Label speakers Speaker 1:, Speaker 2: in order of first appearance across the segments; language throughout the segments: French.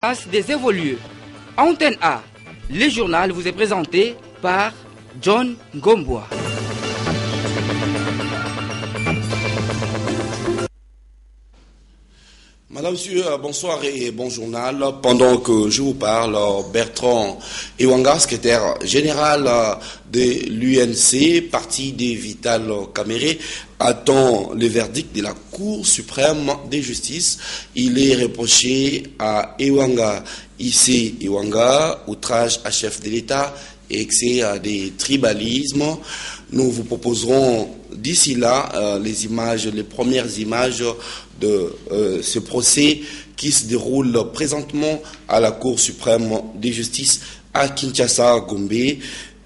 Speaker 1: Des évolués. Antenne A, le journal vous est présenté par John Gomboa.
Speaker 2: Madame, Monsieur, bonsoir et bon journal. Pendant que je vous parle, Bertrand Ewanga, secrétaire général de l'UNC, parti des Vital Caméré, attend le verdict de la Cour suprême de justice. Il est reproché à Ewanga, Issé Ewanga, outrage à chef de l'État et excès à des tribalismes. Nous vous proposerons d'ici là les premières images de ce procès qui se déroule présentement à la Cour suprême de justice à Kinshasa, Gombe.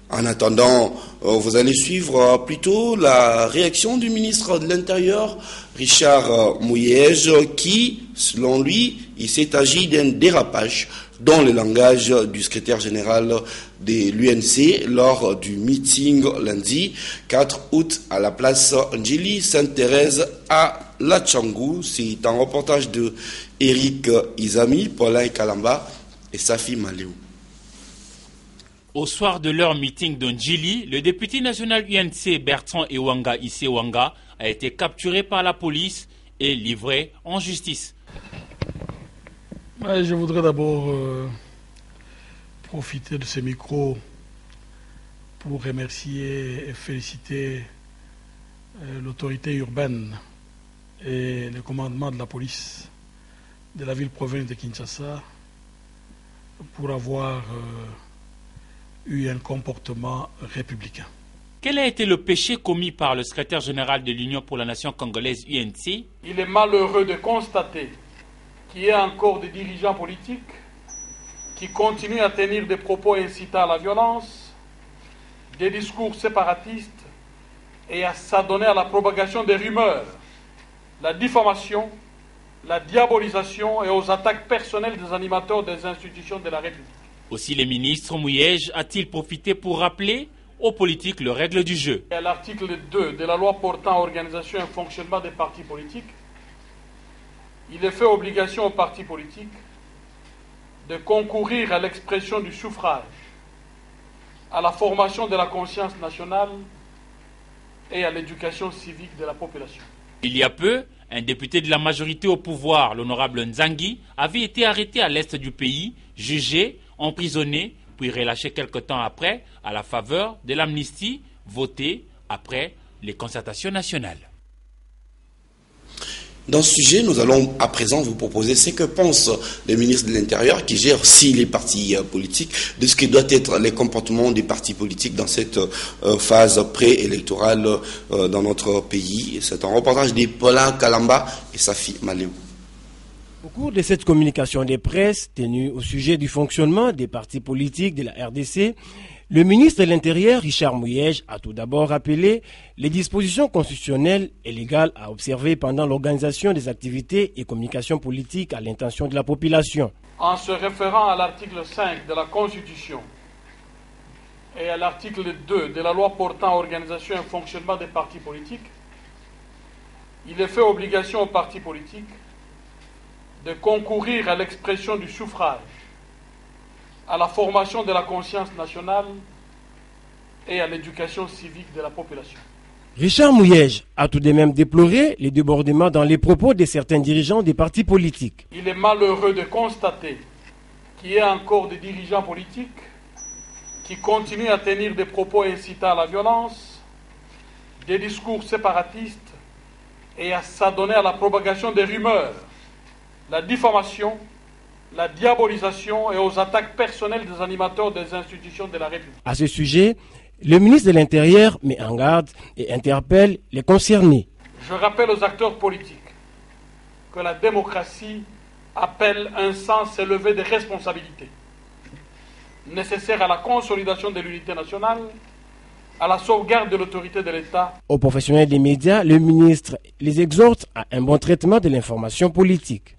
Speaker 2: En attendant, vous allez suivre plutôt la réaction du ministre de l'Intérieur, Richard Mouyej, qui, selon lui, il s'est agi d'un dérapage dans le langage du secrétaire général de l'UNC lors du meeting lundi 4 août à la place Njili Sainte-Thérèse à Lachangou. C'est un reportage de Eric Izami, Paulin Kalamba et Safi Maléou.
Speaker 3: Au soir de leur meeting de Njili, le député national UNC Bertrand Ewanga Issé Ewanga a été capturé par la police et livré en justice.
Speaker 4: Je voudrais d'abord profiter de ce micro pour remercier et féliciter l'autorité urbaine et le commandement de la police de la ville-province de Kinshasa pour avoir eu un comportement républicain.
Speaker 3: Quel a été le péché commis par le secrétaire général de l'Union pour la nation congolaise UNC?
Speaker 5: Il est malheureux de constater qu'il y a encore des dirigeants politiques qui continuent à tenir des propos incitant à la violence, des discours séparatistes et à s'adonner à la propagation des rumeurs, la diffamation, la diabolisation et aux attaques personnelles des animateurs des institutions de la République.
Speaker 3: Aussi, le ministre Mouyej a-t-il profité pour rappeler aux politiques les règles du jeu?
Speaker 5: À l'article 2 de la loi portant organisation et fonctionnement des partis politiques, il est fait obligation aux partis politiques de concourir à l'expression du suffrage, à la formation de la conscience nationale et à l'éducation civique de la population.
Speaker 3: Il y a peu, un député de la majorité au pouvoir, l'honorable Nzangi, avait été arrêté à l'est du pays, jugé, emprisonné, puis relâché quelque temps après, à la faveur de l'amnistie votée après les concertations nationales.
Speaker 2: Dans ce sujet, nous allons à présent vous proposer ce que pense le ministre de l'Intérieur, qui gère aussi les partis politiques, de ce que doit être les comportements des partis politiques dans cette phase préélectorale dans notre pays. C'est un reportage de Paulin Kalamba et Safi Maléou.
Speaker 6: Au cours de cette communication de presse tenue au sujet du fonctionnement des partis politiques de la RDC, le ministre de l'Intérieur, Richard Mouyej, a tout d'abord rappelé les dispositions constitutionnelles et légales à observer pendant l'organisation des activités et communications politiques à l'intention de la population.
Speaker 5: En se référant à l'article 5 de la Constitution et à l'article 2 de la loi portant organisation et fonctionnement des partis politiques, il est fait obligation aux partis politiques de concourir à l'expression du suffrage, à la formation de la conscience nationale et à l'éducation civique de la population.
Speaker 6: Richard Mouyej a tout de même déploré les débordements dans les propos de certains dirigeants des partis politiques.
Speaker 5: Il est malheureux de constater qu'il y a encore des dirigeants politiques qui continuent à tenir des propos incitant à la violence, des discours séparatistes et à s'adonner à la propagation des rumeurs, la diffamation, la diabolisation et aux attaques personnelles des animateurs des institutions de la République.
Speaker 6: À ce sujet, le ministre de l'Intérieur met en garde et interpelle les concernés.
Speaker 5: Je rappelle aux acteurs politiques que la démocratie appelle un sens élevé de responsabilités, nécessaire à la consolidation de l'unité nationale, à la sauvegarde de l'autorité de l'État.
Speaker 6: Aux professionnels des médias, le ministre les exhorte à un bon traitement de l'information politique.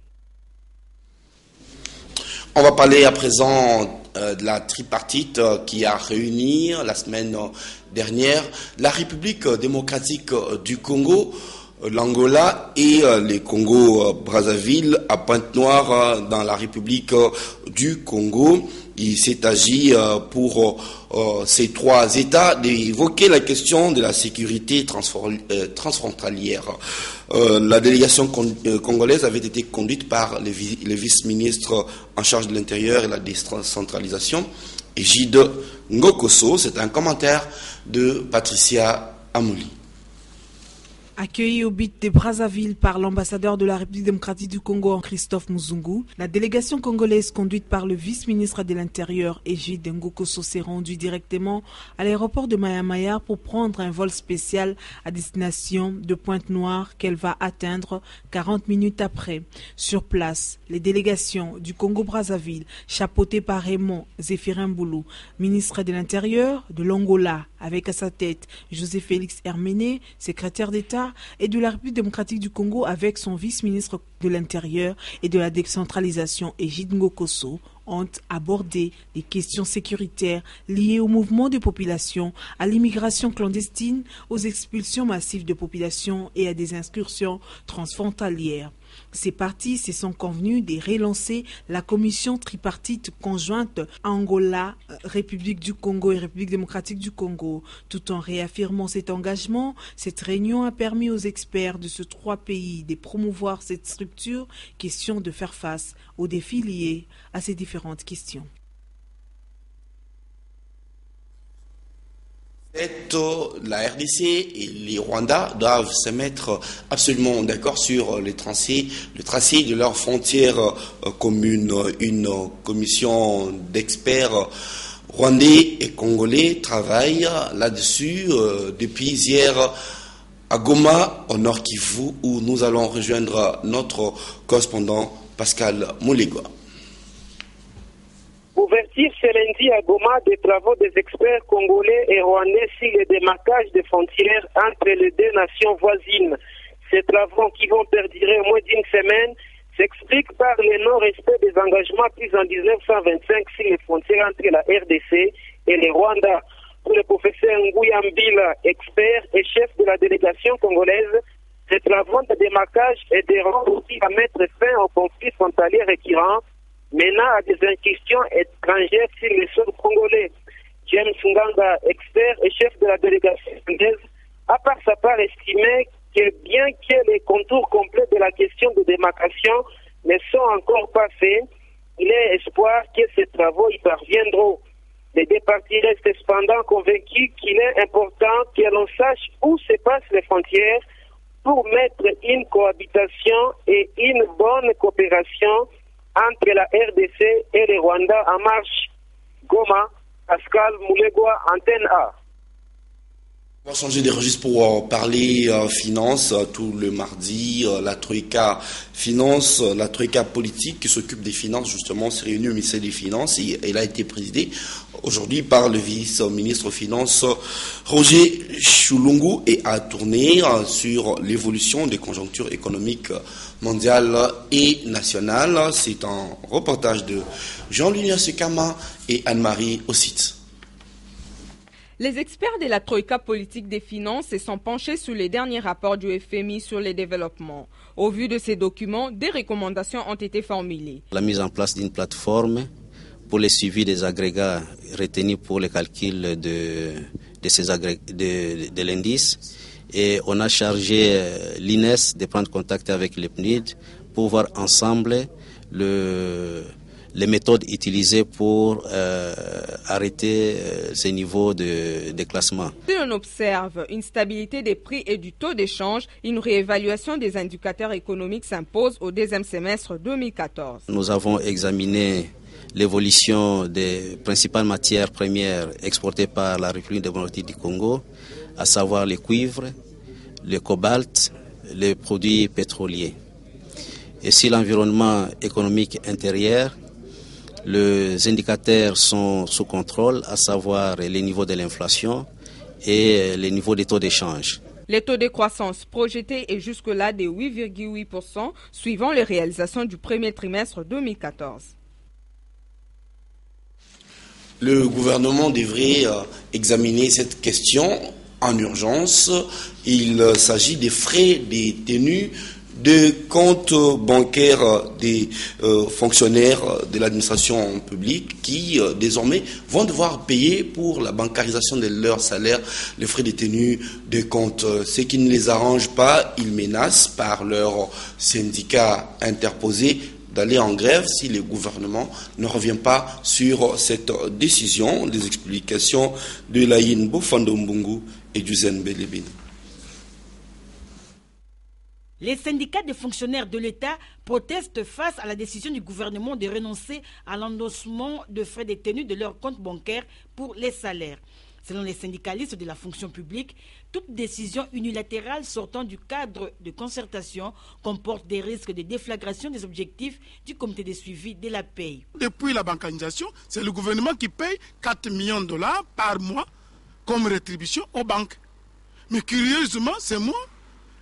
Speaker 2: On va parler à présent de la tripartite qui a réuni la semaine dernière la République démocratique du Congo, l'Angola et les Congo-Brazzaville à Pointe-Noire dans la République du Congo. Il s'est agi pour ces trois États d'évoquer la question de la sécurité transfrontalière. La délégation congolaise avait été conduite par le vice-ministre en charge de l'Intérieur et la décentralisation, Egide Ngokoso. C'est un commentaire de Patricia Amouli.
Speaker 7: Accueilli au BIT de Brazzaville par l'ambassadeur de la République démocratique du Congo, Christophe Muzungu, la délégation congolaise conduite par le vice-ministre de l'Intérieur, Egide Ngokoso, s'est rendue directement à l'aéroport de Maya-Maya pour prendre un vol spécial à destination de Pointe-Noire qu'elle va atteindre 40 minutes après. Sur place, les délégations du Congo-Brazzaville, chapeautées par Raymond Zéphirin Boulou, ministre de l'Intérieur, de l'Angola, avec à sa tête José Félix Herméné, secrétaire d'État, et de la République démocratique du Congo avec son vice-ministre de l'Intérieur et de la décentralisation, Egide Ngokoso, ont abordé les questions sécuritaires liées au mouvement de population, à l'immigration clandestine, aux expulsions massives de population et à des incursions transfrontalières. Ces partis se sont convenus de relancer la commission tripartite conjointe Angola, République du Congo et République démocratique du Congo. Tout en réaffirmant cet engagement, cette réunion a permis aux experts de ces trois pays de promouvoir cette structure, question de faire face aux défis liés à ces différentes questions.
Speaker 2: La RDC et les Rwandais doivent se mettre absolument d'accord sur le tracé de leurs frontières communes. Une commission d'experts rwandais et congolais travaille là-dessus depuis hier à Goma, au Nord Kivu, où nous allons rejoindre notre correspondant Pascal Moulegua.
Speaker 8: Ouverture ce lundi à Goma des travaux des experts congolais et rwandais sur le démarquage des frontières entre les deux nations voisines. Ces travaux qui vont perdurer moins d'une semaine s'expliquent par le non-respect des engagements pris en 1925 sur les frontières entre la RDC et le Rwanda. Pour le professeur Nguya Mbila, expert et chef de la délégation congolaise, ces travaux de démarquage aideront aussi à mettre fin aux conflits frontaliers récurrents menant à des incursions étrangères sur les sols congolais. James Nganga, expert et chef de la délégation congolaise, a par sa part estimé que bien que les contours complets de la question de démarcation ne sont encore pas faits, il est espoir que ces travaux y parviendront. Les deux parties restent cependant convaincus qu'il est important que l'on sache où se passent les frontières pour mettre une cohabitation et une bonne coopération entre la RDC et le Rwanda en marche. Goma, Pascal Moulegua, Antenne A.
Speaker 2: On va changer de registre pour parler finance. Tout le mardi, la Troïka Finance, la Troïka politique qui s'occupe des finances, justement, s'est réunie au ministère des Finances et elle a été présidée aujourd'hui par le vice-ministre aux Finances Roger Chulungu et a tourné sur l'évolution des conjonctures économiques mondiales et nationales. C'est un reportage de Jean-Louis Sekama et Anne-Marie Ossitz.
Speaker 9: Les experts de la Troïka politique des finances se sont penchés sur les derniers rapports du FMI sur les développements. Au vu de ces documents, des recommandations ont été formulées.
Speaker 10: La mise en place d'une plateforme pour le suivi des agrégats retenus pour le calcul de l'indice. Et on a chargé l'INES de prendre contact avec le PNUD pour voir ensemble les méthodes utilisées pour arrêter ces niveaux de classement.
Speaker 9: Si on observe une stabilité des prix et du taux d'échange, une réévaluation des indicateurs économiques s'impose au deuxième semestre 2014.
Speaker 10: Nous avons examiné l'évolution des principales matières premières exportées par la République démocratique du Congo, à savoir le cuivre, le cobalt, les produits pétroliers. Et si l'environnement économique intérieur, les indicateurs sont sous contrôle, à savoir les niveaux de l'inflation et les niveaux des taux d'échange.
Speaker 9: Les taux de croissance projetés est jusque-là de 8,8% suivant les réalisations du premier trimestre 2014.
Speaker 2: Le gouvernement devrait examiner cette question en urgence. Il s'agit des frais détenus de comptes bancaires des fonctionnaires de l'administration publique qui désormais vont devoir payer pour la bancarisation de leur salaire les frais détenus de comptes. Ce qui ne les arrange pas, ils menacent par leur syndicat interposé d'aller en grève si le gouvernement ne revient pas sur cette décision. Les explications de Laïn Bofandombungu et du Zen Belébine.
Speaker 11: Les syndicats de fonctionnaires de l'État protestent face à la décision du gouvernement de renoncer à l'endossement de frais détenus de leurs comptes bancaires pour les salaires. Selon les syndicalistes de la fonction publique, toute décision unilatérale sortant du cadre de concertation comporte des risques de déflagration des objectifs du comité de suivi de la paye.
Speaker 12: Depuis la bancarisation, c'est le gouvernement qui paye 4 millions de dollars par mois comme rétribution aux banques. Mais curieusement, c'est moi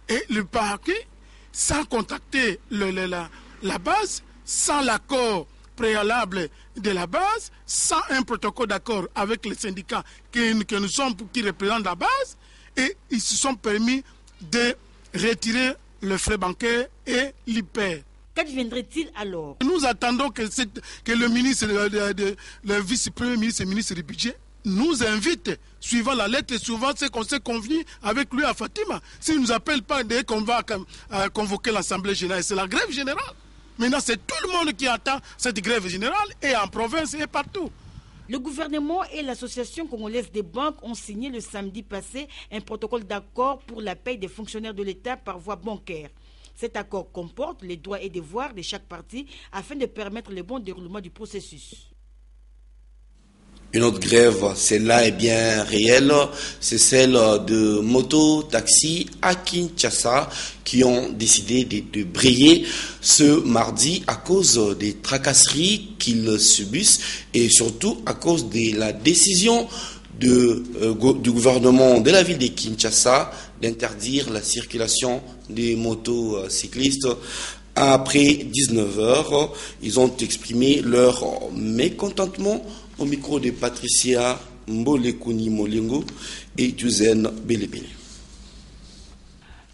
Speaker 12: et le parquet, sans contacter la base, sans l'accord préalable de la base, sans un protocole d'accord avec les syndicats qui représentent la base, et ils se sont permis de retirer le frais bancaire et l'IPER.
Speaker 11: Qu'adviendrait-il alors?
Speaker 12: Nous attendons que le ministre, le vice-premier ministre et ministre du budget nous invite, suivant la lettre et suivant ce qu'on s'est convenu avec lui à Fatima. S'il ne nous appelle pas dès qu'on va convoquer l'Assemblée générale, c'est la grève générale. Maintenant, c'est tout le monde qui attend cette grève générale, et en province et partout.
Speaker 11: Le gouvernement et l'Association congolaise des banques ont signé le samedi passé un protocole d'accord pour la paie des fonctionnaires de l'État par voie bancaire. Cet accord comporte les droits et devoirs de chaque partie afin de permettre le bon déroulement du processus.
Speaker 2: Une autre grève, celle-là est bien réelle, c'est celle de moto-taxi à Kinshasa qui ont décidé de briller ce mardi à cause des tracasseries qu'ils subissent et surtout à cause de la décision du gouvernement de la ville de Kinshasa d'interdire la circulation des motocyclistes. Après 19 heures, ils ont exprimé leur mécontentement au micro de Patricia Mbolekuni Molingo et Duzen Belebele.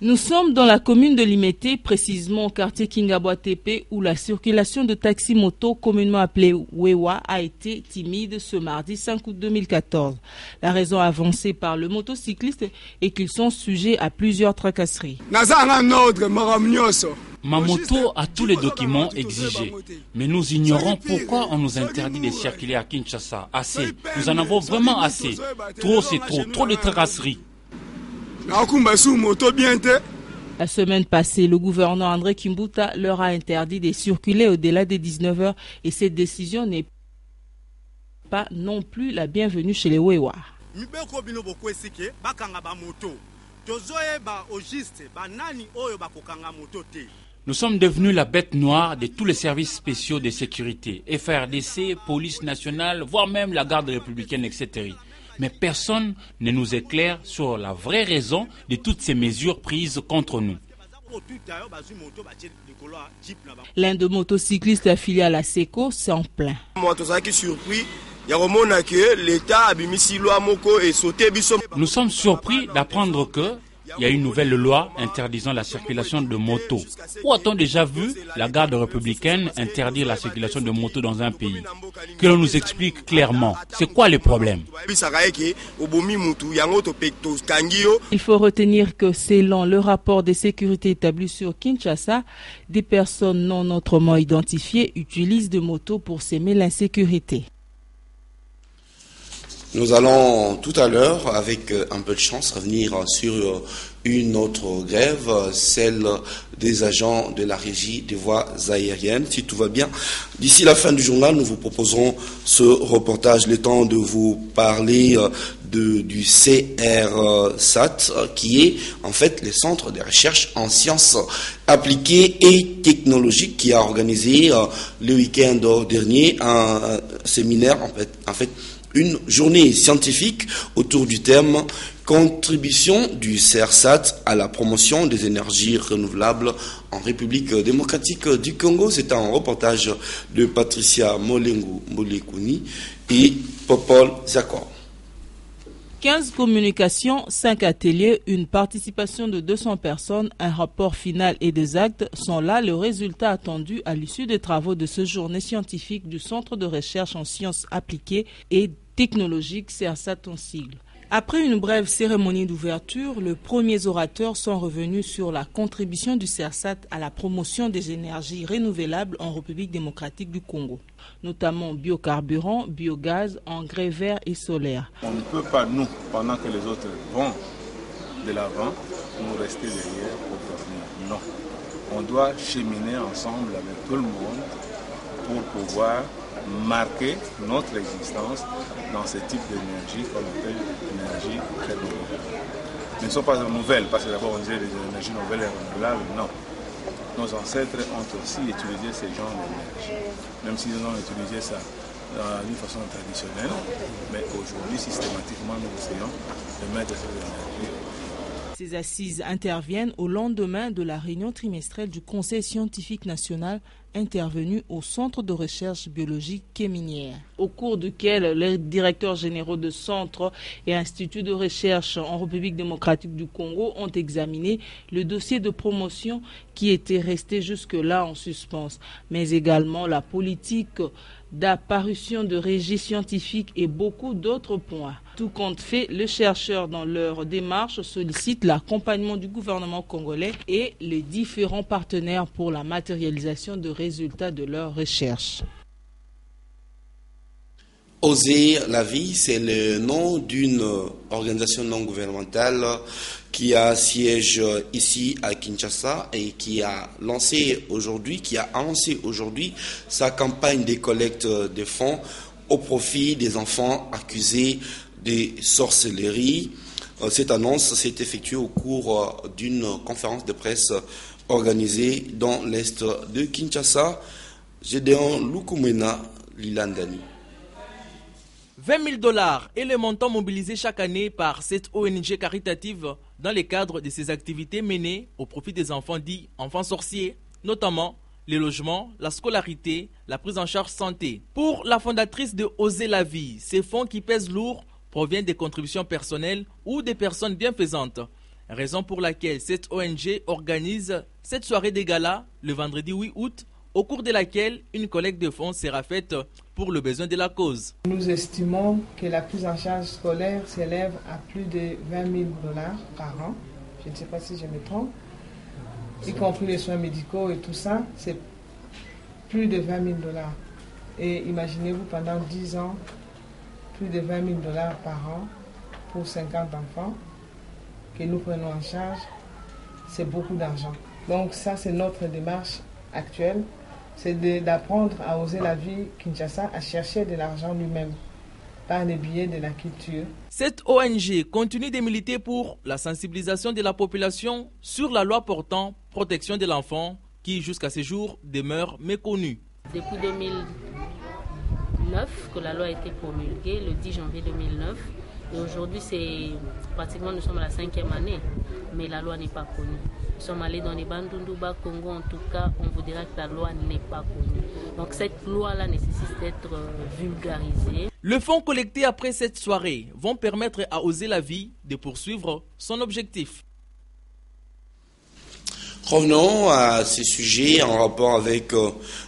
Speaker 13: Nous sommes dans la commune de Limete, précisément au quartier Kingabwa-Tepe, où la circulation de taxis-motos, communément appelée Wewa, a été timide ce mardi 5 août 2014. La raison avancée par le motocycliste est qu'ils sont sujets à plusieurs tracasseries.
Speaker 3: Ma moto a tous les documents exigés, mais nous ignorons pourquoi on nous interdit de circuler à Kinshasa. Assez, nous en avons vraiment assez. Trop, c'est trop de tracasseries.
Speaker 13: La semaine passée, le gouverneur André Kimbuta leur a interdit de circuler au-delà des 19 heures et cette décision n'est pas non plus la bienvenue chez les Wewa.
Speaker 3: Nous sommes devenus la bête noire de tous les services spéciaux de sécurité, FARDC, police nationale, voire même la garde républicaine, etc. Mais personne ne nous éclaire sur la vraie raison de toutes ces mesures prises contre nous.
Speaker 13: L'un de motocyclistes affilié à la SECO s'en plaint.
Speaker 3: Nous sommes surpris d'apprendre qu'il y a une nouvelle loi interdisant la circulation de motos. Où a-t-on déjà vu la garde républicaine interdire la circulation de motos dans un pays? Que l'on nous explique clairement, c'est quoi le problème?
Speaker 13: Il faut retenir que selon le rapport de sécurité établi sur Kinshasa, des personnes non autrement identifiées utilisent des motos pour s'aimer l'insécurité.
Speaker 2: Nous allons tout à l'heure, avec un peu de chance, revenir sur une autre grève, celle des agents de la régie des voies aériennes. Si tout va bien, d'ici la fin du journal, nous vous proposerons ce reportage, le temps de vous parler du CRSAT, qui est en fait le centre de recherche en sciences appliquées et technologiques, qui a organisé le week-end dernier un séminaire, en fait, une journée scientifique autour du thème « Contribution du CRSAT à la promotion des énergies renouvelables en République démocratique du Congo ». C'est un reportage de Patricia Molengo Mbolekuni et Popol Zakor.
Speaker 13: 15 communications, 5 ateliers, une participation de 200 personnes, un rapport final et des actes sont là le résultat attendu à l'issue des travaux de ce journée scientifique du Centre de recherche en sciences appliquées et technologiques CERSAT en sigle. Après une brève cérémonie d'ouverture, les premiers orateurs sont revenus sur la contribution du CERSAT à la promotion des énergies renouvelables en République démocratique du Congo, notamment biocarburants, biogaz, engrais verts et solaires.
Speaker 14: On ne peut pas, nous, pendant que les autres vont de l'avant, nous rester derrière pour dormir. Non. On doit cheminer ensemble avec tout le monde pour pouvoir marquer notre existence dans ce type d'énergie qu'on appelle l'énergie renouvelable. Elles ne sont pas nouvelles, parce que d'abord on disait les énergies nouvelles et renouvelables, non. Nos ancêtres ont aussi utilisé ces genres d'énergie, même s'ils ont utilisé ça d'une façon traditionnelle, mais aujourd'hui systématiquement nous essayons de mettre ces énergies.
Speaker 13: Ces assises interviennent au lendemain de la réunion trimestrielle du Conseil scientifique national intervenu au Centre de recherche biologique et minière, au cours duquel les directeurs généraux de centres et instituts de recherche en République démocratique du Congo ont examiné le dossier de promotion qui était resté jusque-là en suspens, mais également la politique d'apparition de régies scientifiques et beaucoup d'autres points. Tout compte fait, les chercheurs dans leur démarche sollicitent l'accompagnement du gouvernement congolais et les différents partenaires pour la matérialisation de résultats de leurs recherches.
Speaker 2: Oser la vie, c'est le nom d'une organisation non gouvernementale qui a siège ici à Kinshasa et qui a annoncé aujourd'hui sa campagne de collecte de fonds au profit des enfants accusés de sorcellerie. Cette annonce s'est effectuée au cours d'une conférence de presse organisée dans l'est de Kinshasa. Gédéon Lukumena Lilandani.
Speaker 15: 20 000 $ est le montant mobilisé chaque année par cette ONG caritative dans le cadre de ses activités menées au profit des enfants dits enfants sorciers, notamment les logements, la scolarité, la prise en charge santé. Pour la fondatrice de Oser la vie, ces fonds qui pèsent lourd proviennent des contributions personnelles ou des personnes bienfaisantes. Raison pour laquelle cette ONG organise cette soirée des galas le vendredi 8 août, au cours de laquelle une collecte de fonds sera faite pour le besoin de la cause.
Speaker 16: Nous estimons que la prise en charge scolaire s'élève à plus de 20 000 $ par an. Je ne sais pas si je me trompe. Y compris les soins médicaux et tout ça, c'est plus de 20 000 $. Et imaginez-vous, pendant 10 ans, plus de 20 000 $ par an pour 50 enfants que nous prenons en charge, c'est beaucoup d'argent. Donc ça, c'est notre démarche actuelle, c'est d'apprendre à oser la vie Kinshasa, à chercher de l'argent lui-même par les biais de la culture.
Speaker 15: Cette ONG continue de militer pour la sensibilisation de la population sur la loi portant protection de l'enfant qui jusqu'à ce jour demeure méconnue.
Speaker 17: Depuis 2009 que la loi a été promulguée, le 10 janvier 2009, et aujourd'hui nous sommes à la 5e année, mais la loi n'est pas connue. Nous sommes allés dans les Bandunduba, Congo, en tout cas, on vous dira que la loi n'est pas connue. Donc cette loi-là nécessite d'être vulgarisée.
Speaker 15: Le fonds collecté après cette soirée vont permettre à Oser la vie de poursuivre son objectif.
Speaker 2: Revenons à ces sujets en rapport avec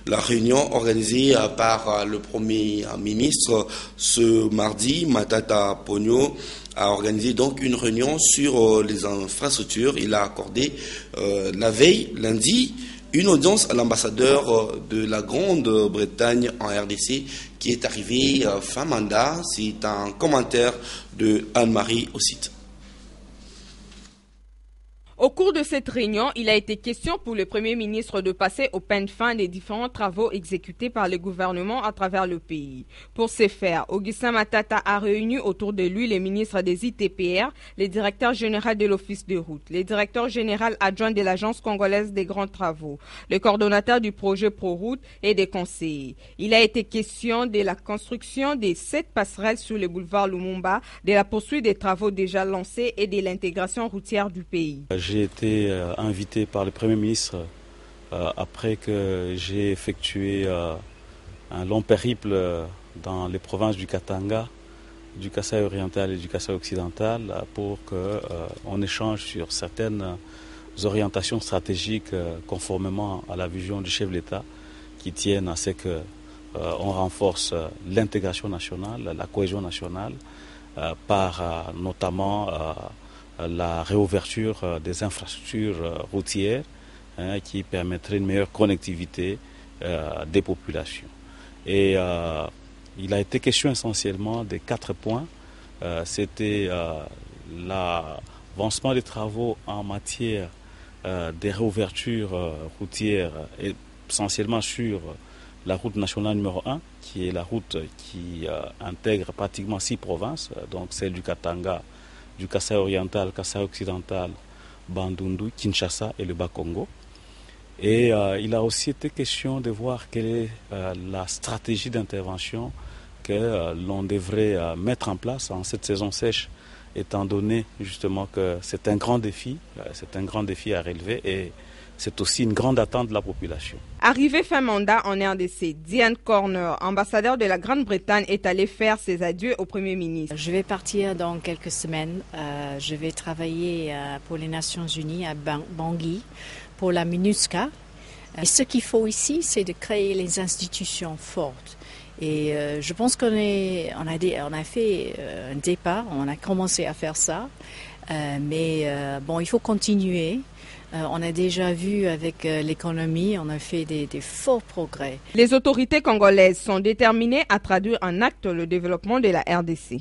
Speaker 2: la réunion organisée par le Premier ministre ce mardi. Matata Ponyo a organisé donc une réunion sur les infrastructures. Il a accordé la veille, lundi, une audience à l'ambassadeur de la Grande-Bretagne en RDC qui est arrivé fin mandat. C'est un commentaire de Anne-Marie au site.
Speaker 9: Au cours de cette réunion, il a été question pour le Premier ministre de passer au peigne fin des différents travaux exécutés par le gouvernement à travers le pays. Pour ce faire, Augustin Matata a réuni autour de lui les ministres des ITPR, les directeurs généraux de l'Office de route, les directeurs généraux adjoints de l'Agence congolaise des grands travaux, le coordonnateur du projet ProRoute et des conseillers. Il a été question de la construction des 7 passerelles sur le boulevard Lumumba, de la poursuite des travaux déjà lancés et de l'intégration routière du pays.
Speaker 18: J'ai été invité par le Premier ministre après que j'ai effectué un long périple dans les provinces du Katanga du Kasaï oriental et du Kasaï occidental pour qu'on échange sur certaines orientations stratégiques conformément à la vision du chef de l'État qui tiennent à ce qu'on renforce l'intégration nationale, la cohésion nationale par notamment la réouverture des infrastructures routières qui permettrait une meilleure connectivité des populations. Et il a été question essentiellement des 4 points. C'était l'avancement des travaux en matière des réouvertures routières, essentiellement sur la route nationale numéro 1, qui est la route qui intègre pratiquement 6 provinces, donc celle du Katanga, du Kasaï oriental, Kasaï occidental, Bandundu, Kinshasa et le Bas-Congo. Et il a aussi été question de voir quelle est la stratégie d'intervention que l'on devrait mettre en place en cette saison sèche, étant donné justement que c'est un grand défi à relever et c'est aussi une grande attente de la population.
Speaker 9: Arrivé fin mandat en RDC, Diane Corner, ambassadeur de la Grande-Bretagne, est allée faire ses adieux au Premier ministre.
Speaker 19: Je vais partir dans quelques semaines. Je vais travailler pour les Nations Unies à Bangui, pour la MINUSCA. Et ce qu'il faut ici, c'est de créer les institutions fortes. Et je pense qu'on a fait un départ, on a commencé à faire ça. Mais il faut continuer. On a déjà vu avec l'économie, on a fait des forts progrès.
Speaker 9: Les autorités congolaises sont déterminées à traduire en acte le développement de la RDC.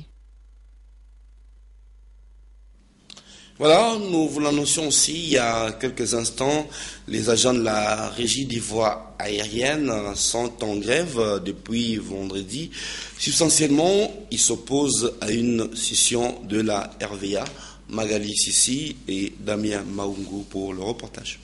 Speaker 2: Voilà, nous vous l'annoncions aussi il y a quelques instants, les agents de la Régie des voies aériennes sont en grève depuis vendredi. Substantiellement, ils s'opposent à une scission de la RVA. Magali Sissi et Damien Maungu pour le reportage.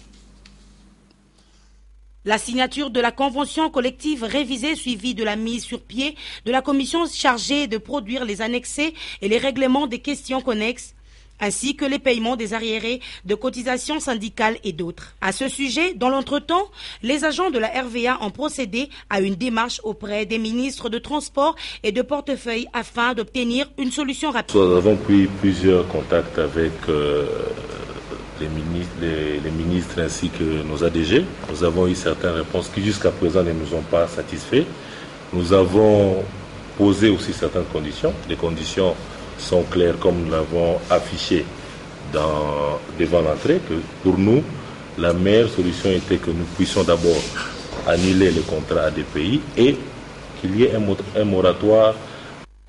Speaker 20: La signature de la convention collective révisée suivie de la mise sur pied de la commission chargée de produire les annexés et les règlements des questions connexes, ainsi que les paiements des arriérés de cotisations syndicales et d'autres. À ce sujet, dans l'entretemps, les agents de la RVA ont procédé à une démarche auprès des ministres de Transport et de Portefeuille afin d'obtenir une solution rapide.
Speaker 21: Nous avons pris plusieurs contacts avec les ministres ainsi que nos ADG. Nous avons eu certaines réponses qui jusqu'à présent ne nous ont pas satisfaits. Nous avons posé aussi certaines conditions. Les conditions sont clairs comme nous l'avons affiché devant l'entrée, que pour nous, la meilleure solution était que nous puissions d'abord annuler le contrat à des pays et qu'il y ait un moratoire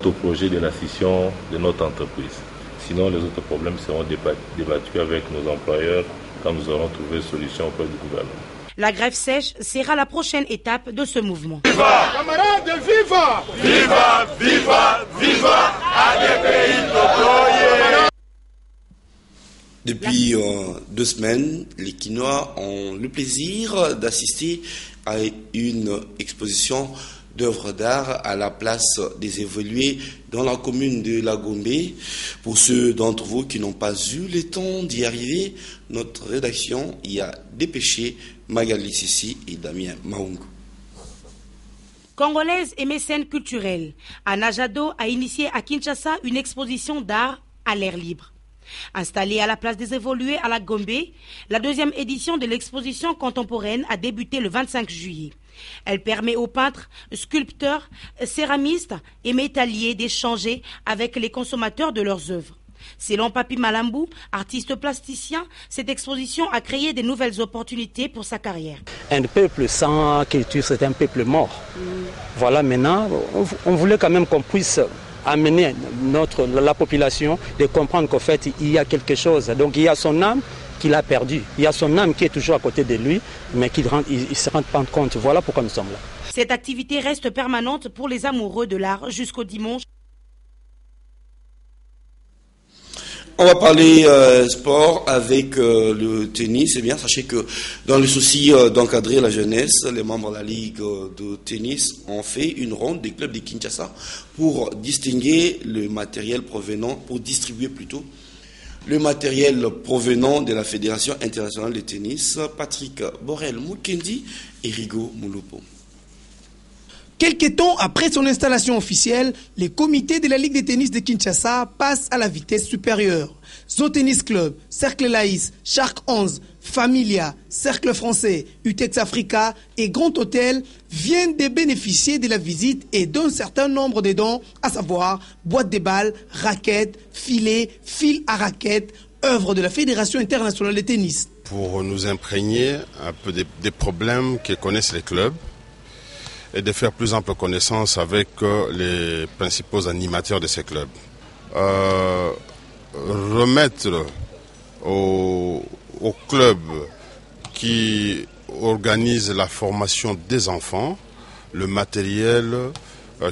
Speaker 21: au projet de la scission de notre entreprise. Sinon, les autres problèmes seront débattus avec nos employeurs quand nous aurons trouvé une solution auprès du gouvernement.
Speaker 20: La grève sèche sera la prochaine étape de ce mouvement.
Speaker 12: Viva! Camarades, viva!
Speaker 22: Viva, viva, viva!
Speaker 2: Depuis 2 semaines, les Quinois ont le plaisir d'assister à une exposition d'œuvres d'art à la place des évolués dans la commune de La Gombe. Pour ceux d'entre vous qui n'ont pas eu le temps d'y arriver, notre rédaction y a dépêché Magali Sissi et Damien Maungu.
Speaker 20: Congolaise et mécène culturelle, Anna Jadot a initié à Kinshasa une exposition d'art à l'air libre. Installée à la place des évolués à la Gombe, la 2e édition de l'exposition contemporaine a débuté le 25 juillet. Elle permet aux peintres, sculpteurs, céramistes et métalliers d'échanger avec les consommateurs de leurs œuvres. Selon Papi Malambou, artiste plasticien, cette exposition a créé de nouvelles opportunités pour sa carrière.
Speaker 23: Un peuple sans culture, c'est un peuple mort. Voilà, maintenant, on voulait quand même qu'on puisse amener la population de comprendre qu'en fait, il y a quelque chose. Donc il y a son âme qu'il a perdue. Il y a son âme qui est toujours à côté de lui, mais il ne se rend pas compte. Voilà pourquoi nous sommes là.
Speaker 20: Cette activité reste permanente pour les amoureux de l'art jusqu'au dimanche.
Speaker 2: On va parler sport avec le tennis. Eh bien, sachez que dans le souci d'encadrer la jeunesse, les membres de la Ligue de tennis ont fait une ronde des clubs de Kinshasa pour distribuer le matériel provenant de la Fédération internationale de tennis. Patrick Borel Mukendi et Rigo Mouloupo.
Speaker 1: Quelques temps après son installation officielle, les comités de la Ligue de tennis de Kinshasa passent à la vitesse supérieure. Zo Tennis Club, Cercle Laïs, Shark 11, Familia, Cercle Français, Utex Africa et Grand Hôtel viennent de bénéficier de la visite et d'un certain nombre de dons, à savoir boîtes de balles, raquettes, filets, fils à raquettes, œuvres de la Fédération internationale de tennis.
Speaker 4: Pour nous imprégner un peu des problèmes que connaissent les clubs, et de faire plus ample connaissance avec les principaux animateurs de ces clubs. Remettre aux clubs qui organisent la formation des enfants le matériel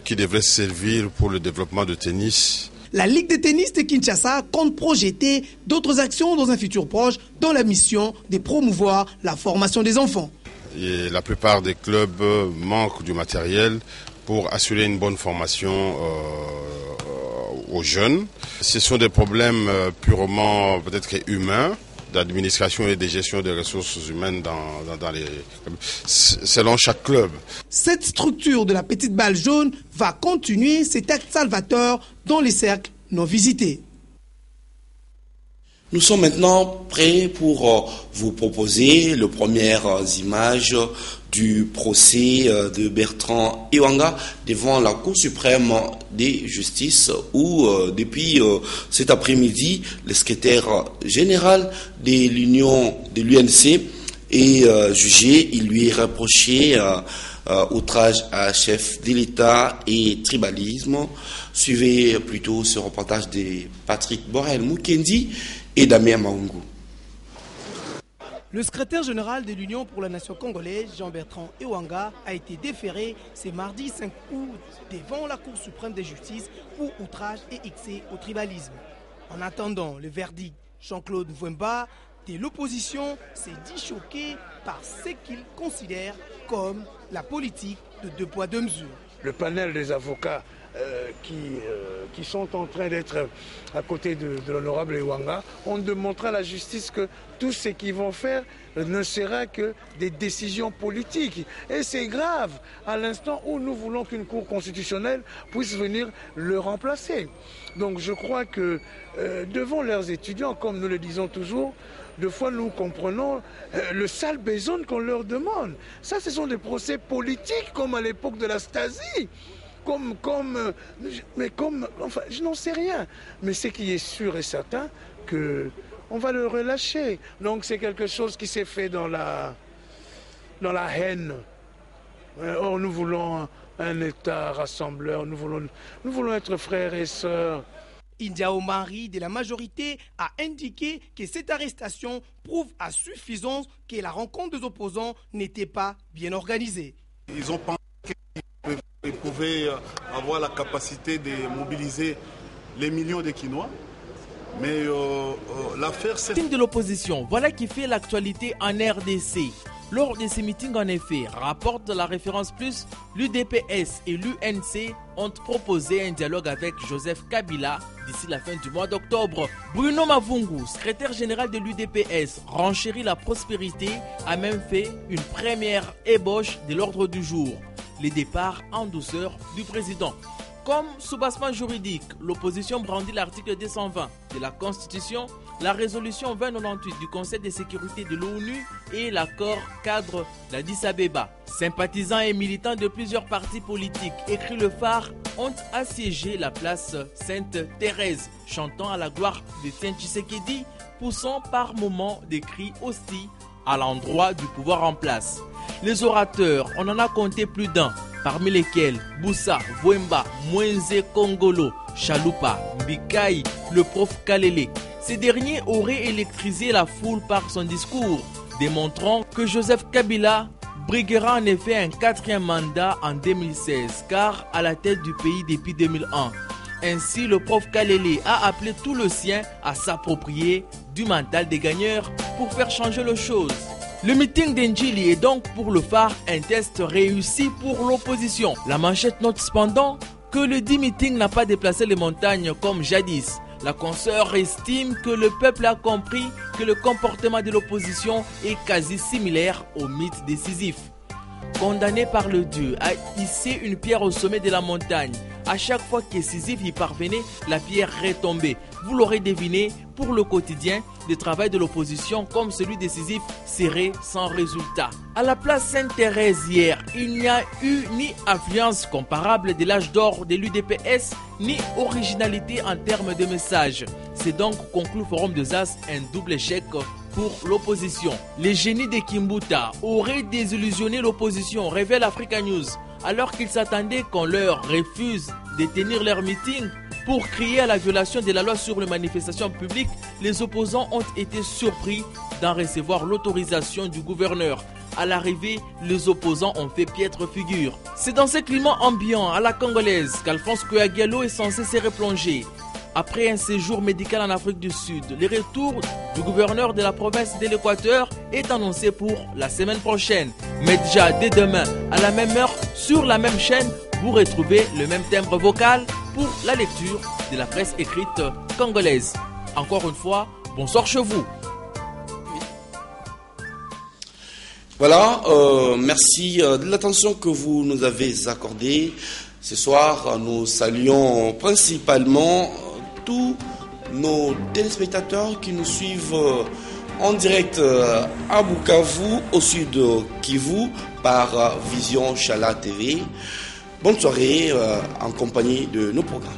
Speaker 4: qui devrait servir pour le développement du tennis.
Speaker 1: La Ligue de tennis de Kinshasa compte projeter d'autres actions dans un futur proche dans la mission de promouvoir la formation des enfants.
Speaker 4: Et la plupart des clubs manquent du matériel pour assurer une bonne formation aux jeunes. Ce sont des problèmes purement peut-être humains, d'administration et de gestion des ressources humaines selon chaque club.
Speaker 1: Cette structure de la petite balle jaune va continuer cet acte salvateur dans les cercles non visités.
Speaker 2: Nous sommes maintenant prêts pour vous proposer les premières images du procès de Bertrand Iwanga devant la Cour suprême de justice où depuis cet après-midi, le secrétaire général de l'Union de l'UNC est jugé. Il lui est reproché outrage à chef de l'État et tribalisme. Suivez plutôt ce reportage de Patrick Borel-Mukendi et Damien Maungu.
Speaker 1: Le secrétaire général de l'Union pour la nation congolaise, Jean-Bertrand Iwanga, a été déféré ce mardi 5 août devant la Cour suprême de justice pour outrage et excès au tribalisme. En attendant le verdict, Jean-Claude Mvemba de l'opposition s'est dit choqué par ce qu'il considère comme la politique de deux poids deux mesures.
Speaker 5: Le panel des avocats qui sont en train d'être à côté de l'honorable Iwanga ont démontré à la justice que tout ce qu'ils vont faire ne sera que des décisions politiques. Et c'est grave à l'instant où nous voulons qu'une cour constitutionnelle puisse venir le remplacer. Donc je crois que devant leurs étudiants, comme nous le disons toujours, des fois nous comprenons le sale besoin qu'on leur demande. Ça, ce sont des procès politiques comme à l'époque de la Stasi. Enfin, je n'en sais rien. Mais ce qui est sûr et certain, qu'on va le relâcher. Donc c'est quelque chose qui s'est fait dans la haine. Or, nous voulons un État rassembleur, nous voulons être frères et sœurs.
Speaker 1: India Omari de la majorité a indiqué que cette arrestation prouve à suffisance que la rencontre des opposants n'était pas bien organisée.
Speaker 24: Ils ont pensé qu'ils pouvaient avoir la capacité de mobiliser les millions de Quinois. Mais l'affaire, c'est...
Speaker 15: De l'opposition, voilà qui fait l'actualité en RDC. Lors de ces meetings, en effet, rapporte la référence plus, l'UDPS et l'UNC ont proposé un dialogue avec Joseph Kabila d'ici la fin du mois d'octobre. Bruno Mavungu, secrétaire général de l'UDPS, renchérit la prospérité, a même fait une première ébauche de l'ordre du jour. Les départs en douceur du président. Comme soubassement juridique, l'opposition brandit l'article 220 de la Constitution, la résolution 2098 du Conseil de sécurité de l'ONU et l'accord cadre d'Addis Abeba. Sympathisants et militants de plusieurs partis politiques, écrit le Phare, ont assiégé la place Sainte-Thérèse, chantant à la gloire de Tien Tshisekedi, poussant par moments des cris hostiles à l'endroit du pouvoir en place. Les orateurs, on en a compté plus d'un, parmi lesquels Boussa, Vwemba, Mwenze Kongolo, Chalupa, Mbikaï, le prof Kalele. Ces derniers auraient électrisé la foule par son discours, démontrant que Joseph Kabila briguera en effet un 4e mandat en 2016, car à la tête du pays depuis 2001. Ainsi, le prof Kalele a appelé tout le sien à s'approprier du mental des gagneurs pour faire changer les choses. Le meeting d'Ndjili est donc pour le Phare un test réussi pour l'opposition. La manchette note cependant que le dit meeting n'a pas déplacé les montagnes comme jadis. La consoeur estime que le peuple a compris que le comportement de l'opposition est quasi similaire au mythe décisif. condamné par le Dieu à hisser une pierre au sommet de la montagne. À chaque fois que Sisyphe y parvenait, la pierre retombait. Vous l'aurez deviné, pour le quotidien, le travail de l'opposition comme celui de Sisyphe serait sans résultat. À la place Sainte-Thérèse hier, il n'y a eu ni affluence comparable de l'âge d'or de l'UDPS, ni originalité en termes de messages. C'est donc, conclut Forum de Zas, un double échec pour l'opposition. Les génies de Kimbuta auraient désillusionné l'opposition, révèle Africa News, alors qu'ils s'attendaient qu'on leur refuse de tenir leur meeting. Pour crier à la violation de la loi sur les manifestations publiques, les opposants ont été surpris d'en recevoir l'autorisation du gouverneur. À l'arrivée, les opposants ont fait piètre figure. C'est dans ce climat ambiant à la congolaise qu'Alphonse Kouyagialo est censé se replonger. Après un séjour médical en Afrique du Sud, le retour du gouverneur de la province de l'Équateur est annoncé pour la semaine prochaine. Mais déjà dès demain, à la même heure, sur la même chaîne, vous retrouvez le même timbre vocal pour la lecture de la presse écrite congolaise. Encore une fois, bonsoir chez vous.
Speaker 2: Voilà, merci de l'attention que vous nous avez accordée. Ce soir, nous saluons principalement tous nos téléspectateurs qui nous suivent en direct à Bukavu, au sud de Kivu, par Vision Chala TV. Bonne soirée en compagnie de nos programmes.